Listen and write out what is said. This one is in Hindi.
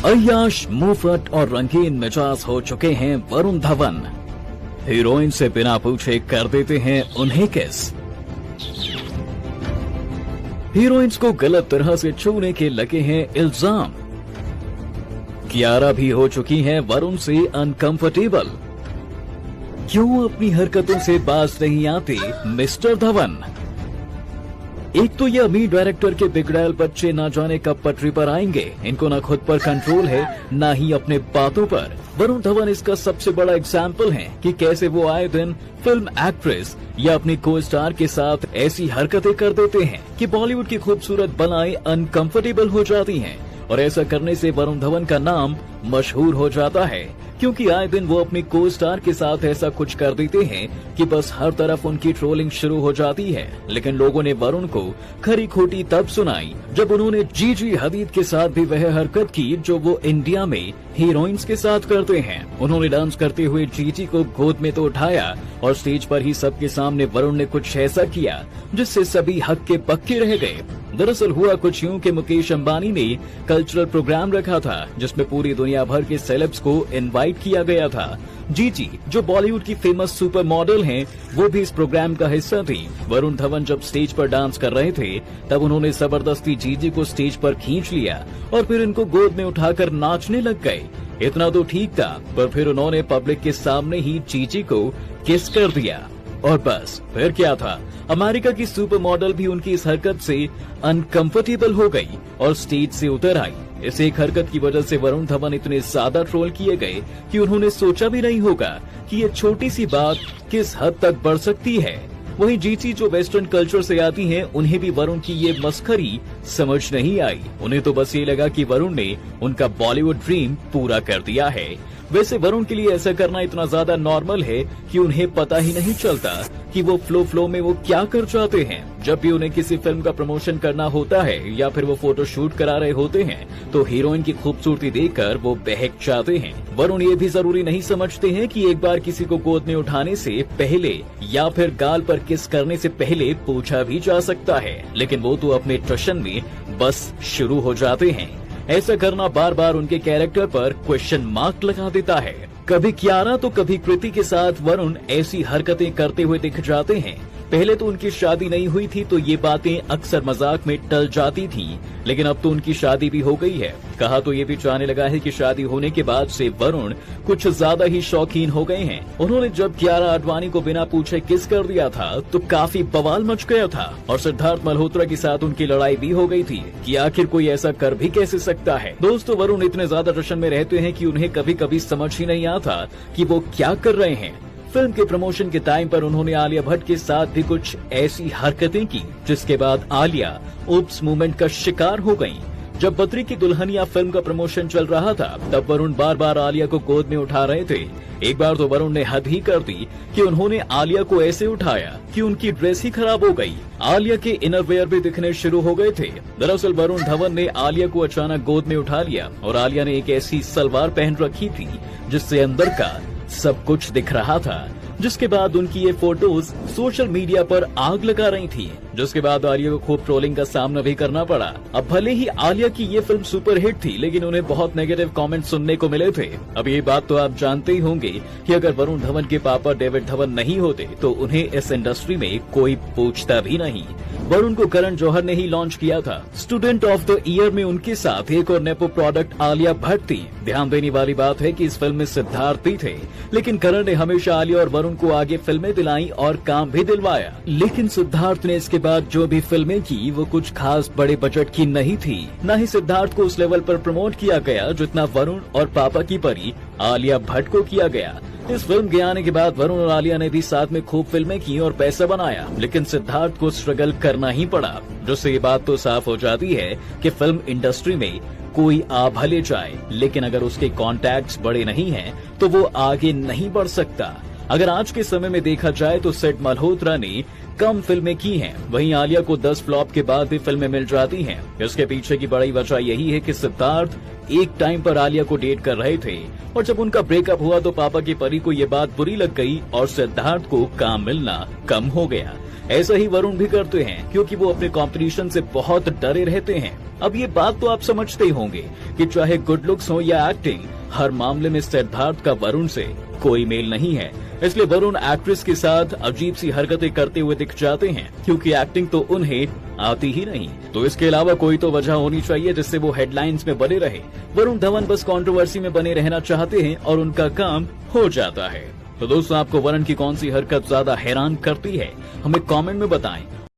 अय्याश, मुफट और रंगीन मिजाज हो चुके हैं वरुण धवन। हीरोइन से बिना पूछे कर देते हैं उन्हें किस। हीरोइंस को गलत तरह से छूने के लगे हैं इल्जाम। कियारा भी हो चुकी हैं वरुण से अनकंफर्टेबल। क्यों अपनी हरकतों से बाज नहीं आते मिस्टर धवन? एक तो ये अमीर डायरेक्टर के बिगड़ैल बच्चे ना जाने कब पटरी पर आएंगे। इनको ना खुद पर कंट्रोल है, ना ही अपने बातों पर। वरुण धवन इसका सबसे बड़ा एग्जाम्पल है कि कैसे वो आए दिन फिल्म एक्ट्रेस या अपनी को स्टार के साथ ऐसी हरकतें कर देते हैं कि बॉलीवुड की खूबसूरत बनाएं अनकंफर्टेबल हो जाती हैं। और ऐसा करने से वरुण धवन का नाम मशहूर हो जाता है, क्योंकि आए दिन वो अपनी को स्टार के साथ ऐसा कुछ कर देते हैं कि बस हर तरफ उनकी ट्रोलिंग शुरू हो जाती है। लेकिन लोगों ने वरुण को खरी खोटी तब सुनाई जब उन्होंने जीजी हदीद के साथ भी वह हरकत की जो वो इंडिया में हीरोइंस के साथ करते हैं। उन्होंने डांस करते हुए जीजी को गोद में तो उठाया और स्टेज पर ही सबके सामने वरुण ने कुछ ऐसा किया जिससे सभी हक्के बक्के रह गए। दरअसल हुआ कुछ यूं कि मुकेश अंबानी ने कल्चरल प्रोग्राम रखा था जिसमें पूरी दुनिया भर के सेलेब्स को इनवाइट किया गया था। जीजी जो बॉलीवुड की फेमस सुपर मॉडल हैं, वो भी इस प्रोग्राम का हिस्सा थी। वरुण धवन जब स्टेज पर डांस कर रहे थे तब उन्होंने जबरदस्ती जीजी को स्टेज पर खींच लिया और फिर इनको गोद में उठाकर नाचने लग गए। इतना तो ठीक था, पर फिर उन्होंने पब्लिक के सामने ही जीजी को किस कर दिया। और बस फिर क्या था, अमेरिका की सुपर मॉडल भी उनकी इस हरकत से अनकंफर्टेबल हो गई और स्टेज से उतर आई। इस एक हरकत की वजह से वरुण धवन इतने ज्यादा ट्रोल किए गए कि उन्होंने सोचा भी नहीं होगा कि ये छोटी सी बात किस हद तक बढ़ सकती है। वहीं जीजी जो वेस्टर्न कल्चर से आती हैं, उन्हें भी वरुण की ये मस्खरी समझ नहीं आई। उन्हें तो बस ये लगा कि वरुण ने उनका बॉलीवुड ड्रीम पूरा कर दिया है। वैसे वरुण के लिए ऐसा करना इतना ज्यादा नॉर्मल है कि उन्हें पता ही नहीं चलता कि वो फ्लो में वो क्या कर जाते हैं। जब भी उन्हें किसी फिल्म का प्रमोशन करना होता है या फिर वो फोटो शूट करा रहे होते हैं तो हीरोइन की खूबसूरती देखकर वो बहक जाते हैं। वरुण ये भी जरूरी नहीं समझते हैं कि एक बार किसी को गोद में उठाने से पहले या फिर गाल पर किस करने से पहले पूछा भी जा सकता है, लेकिन वो तो अपने टशन में बस शुरू हो जाते हैं। ऐसा करना बार बार उनके कैरेक्टर पर क्वेश्चन मार्क लगा देता है। कभी कियारा तो कभी कृति के साथ वरुण ऐसी हरकतें करते हुए दिख जाते हैं। पहले तो उनकी शादी नहीं हुई थी तो ये बातें अक्सर मजाक में टल जाती थी, लेकिन अब तो उनकी शादी भी हो गई है। कहा तो ये भी जाने लगा है कि शादी होने के बाद से वरुण कुछ ज्यादा ही शौकीन हो गए हैं। उन्होंने जब कियारा आडवाणी को बिना पूछे किस कर दिया था तो काफी बवाल मच गया था और सिद्धार्थ मल्होत्रा के साथ उनकी लड़ाई भी हो गई थी कि आखिर कोई ऐसा कर भी कैसे सकता है। दोस्तों, वरुण इतने ज्यादा टशन में रहते हैं कि उन्हें कभी कभी समझ ही नहीं आता कि वो क्या कर रहे हैं। फिल्म के प्रमोशन के टाइम पर उन्होंने आलिया भट्ट के साथ भी कुछ ऐसी हरकतें की जिसके बाद आलिया उप्स मूवमेंट का शिकार हो गईं। जब बद्री की दुल्हनिया फिल्म का प्रमोशन चल रहा था तब वरुण बार बार आलिया को गोद में उठा रहे थे। एक बार तो वरुण ने हद ही कर दी कि उन्होंने आलिया को ऐसे उठाया कि उनकी ड्रेस ही खराब हो गई। आलिया के इनरवेयर भी दिखने शुरू हो गए थे। दरअसल वरुण धवन ने आलिया को अचानक गोद में उठा लिया और आलिया ने एक ऐसी सलवार पहन रखी थी जिससे अंदर का सब कुछ दिख रहा था। जिसके बाद उनकी ये फोटोज सोशल मीडिया पर आग लगा रही थी, जिसके बाद आलिया को खूब ट्रोलिंग का सामना भी करना पड़ा। अब भले ही आलिया की ये फिल्म सुपरहिट थी, लेकिन उन्हें बहुत नेगेटिव कमेंट सुनने को मिले थे। अब ये बात तो आप जानते ही होंगे कि अगर वरुण धवन के पापा डेविड धवन नहीं होते तो उन्हें इस इंडस्ट्री में कोई पूछता भी नहीं। वरुण को करण जौहर ने ही लॉन्च किया था। स्टूडेंट ऑफ द ईयर में उनके साथ एक और नेपो प्रोडक्ट आलिया भट्ट थी। ध्यान देने वाली बात है कि इस फिल्म में सिद्धार्थ भी थे, लेकिन करण ने हमेशा आलिया और वरुण को आगे फिल्में दिलाई और काम भी दिलवाया। लेकिन सिद्धार्थ ने इसके बाद जो भी फिल्में की वो कुछ खास बड़े बजट की नहीं थी। न ही सिद्धार्थ को उस लेवल पर प्रमोट किया गया जितना वरुण और पापा की परी आलिया भट्ट को किया गया। इस फिल्म के आने के बाद वरुण और आलिया ने भी साथ में खूब फिल्में की और पैसा बनाया, लेकिन सिद्धार्थ को स्ट्रगल करना ही पड़ा, जिससे ये बात तो साफ हो जाती है कि फिल्म इंडस्ट्री में कोई आ भले जाए, लेकिन अगर उसके कॉन्टैक्ट्स बड़े नहीं हैं तो वो आगे नहीं बढ़ सकता। अगर आज के समय में देखा जाए तो सिड मल्होत्रा ने कम फिल्में की हैं, वहीं आलिया को 10 फ्लॉप के बाद भी फिल्में मिल जाती हैं। इसके पीछे की बड़ी वजह यही है कि सिद्धार्थ एक टाइम पर आलिया को डेट कर रहे थे और जब उनका ब्रेकअप हुआ तो पापा की परी को ये बात बुरी लग गई और सिद्धार्थ को काम मिलना कम हो गया। ऐसा ही वरुण भी करते हैं क्योंकि वो अपने कंपटीशन से बहुत डरे रहते हैं। अब ये बात तो आप समझते ही होंगे कि चाहे गुड लुक्स हो या एक्टिंग, हर मामले में सिद्धार्थ का वरुण से कोई मेल नहीं है। इसलिए वरुण एक्ट्रेस के साथ अजीब सी हरकतें करते हुए दिख जाते हैं क्योंकि एक्टिंग तो उन्हें आती ही नहीं। तो इसके अलावा कोई तो वजह होनी चाहिए जिससे वो हेडलाइंस में बने रहे। वरुण धवन बस कंट्रोवर्सी में बने रहना चाहते हैं और उनका काम हो जाता है। तो दोस्तों, आपको वरुण की कौन सी हरकत ज्यादा हैरान करती है, हमें कमेंट में बताएं।